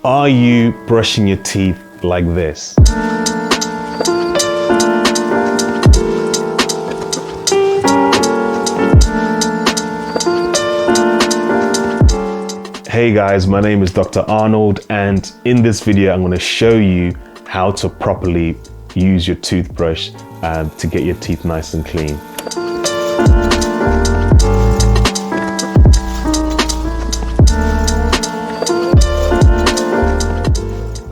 Are you brushing your teeth like this? Hey guys, my name is Dr. Arnold, and in this video I'm going to show you how to properly use your toothbrush to get your teeth nice and clean.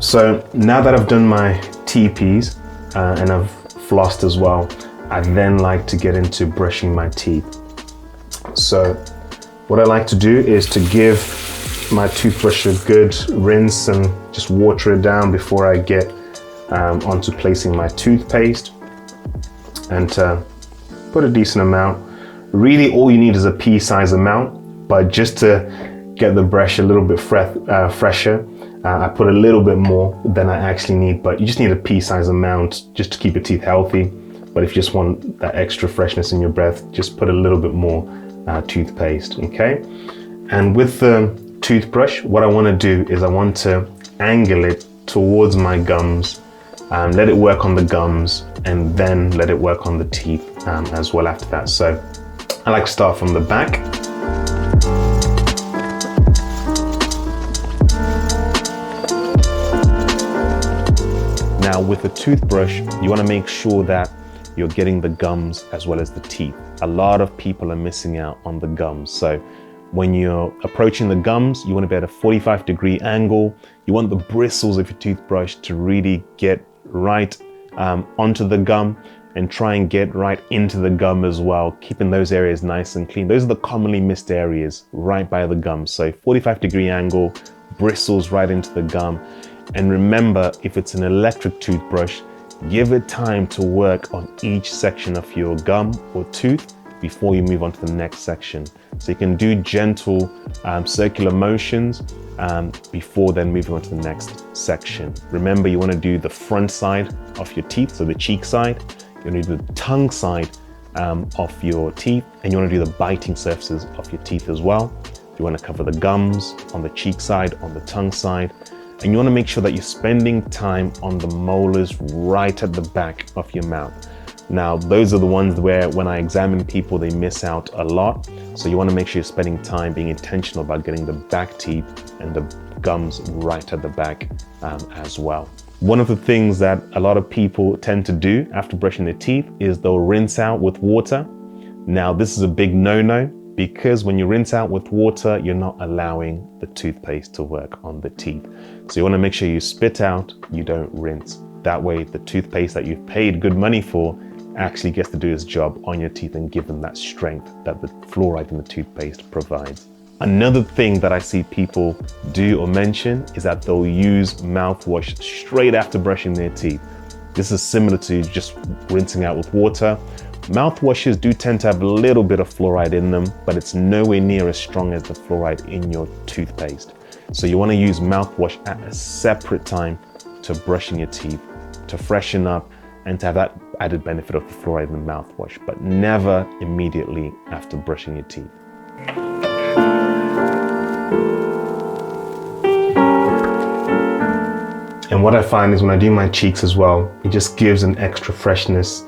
So now that I've done my TPs and I've flossed as well, I then like to get into brushing my teeth. So what I like to do is to give my toothbrush a good rinse and just water it down before I get onto placing my toothpaste, and put a decent amount. Really all you need is a pea-size amount, but just to get the brush a little bit fresher, I put a little bit more than I actually need, but you just need a pea-size amount just to keep your teeth healthy. But if you just want that extra freshness in your breath, just put a little bit more toothpaste, okay? And with the toothbrush, what I want to do is I want to angle it towards my gums, let it work on the gums, and then let it work on the teeth as well after that. So I like to start from the back. Now with a toothbrush, you want to make sure that you're getting the gums as well as the teeth. A lot of people are missing out on the gums. So when you're approaching the gums, you want to be at a 45-degree angle. You want the bristles of your toothbrush to really get right onto the gum, and try and get right into the gum as well, keeping those areas nice and clean. Those are the commonly missed areas right by the gum. So 45-degree angle, bristles right into the gum. And remember, if it's an electric toothbrush, give it time to work on each section of your gum or tooth before you move on to the next section. So you can do gentle circular motions before then moving on to the next section. Remember, you want to do the front side of your teeth, so the cheek side. You want to do the tongue side of your teeth, and you want to do the biting surfaces of your teeth as well. You want to cover the gums on the cheek side, on the tongue side. And you want to make sure that you're spending time on the molars right at the back of your mouth. Now, those are the ones where when I examine people, they miss out a lot. So you want to make sure you're spending time being intentional about getting the back teeth and the gums right at the back as well. One of the things that a lot of people tend to do after brushing their teeth is they'll rinse out with water. Now, this is a big no-no, because when you rinse out with water, you're not allowing the toothpaste to work on the teeth. So you want to make sure you spit out, you don't rinse. That way the toothpaste that you've paid good money for actually gets to do its job on your teeth and give them that strength that the fluoride in the toothpaste provides. Another thing that I see people do or mention is that they'll use mouthwash straight after brushing their teeth. This is similar to just rinsing out with water. Mouthwashes do tend to have a little bit of fluoride in them, but it's nowhere near as strong as the fluoride in your toothpaste. So you want to use mouthwash at a separate time to brushing your teeth, to freshen up and to have that added benefit of the fluoride in the mouthwash, but never immediately after brushing your teeth. And what I find is when I do my cheeks as well, it just gives an extra freshness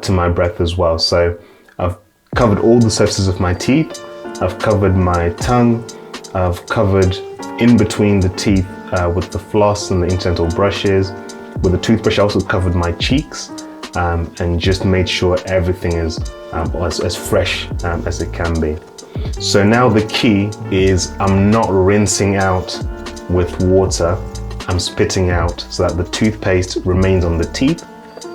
to my breath as well. So I've covered all the surfaces of my teeth, I've covered my tongue, I've covered in between the teeth with the floss and the incidental brushes. With the toothbrush I also covered my cheeks and just made sure everything is as fresh as it can be. So now the key is I'm not rinsing out with water, I'm spitting out so that the toothpaste remains on the teeth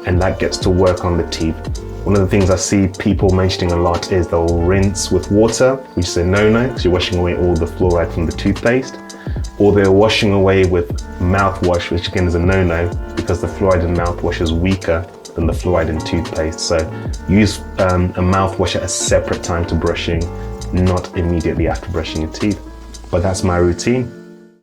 and that gets to work on the teeth. One of the things I see people mentioning a lot is they'll rinse with water, which is a no-no because you're washing away all the fluoride from the toothpaste, or they're washing away with mouthwash, which again is a no-no because the fluoride in mouthwash is weaker than the fluoride in toothpaste. So use a mouthwash at a separate time to brushing, not immediately after brushing your teeth. But that's my routine.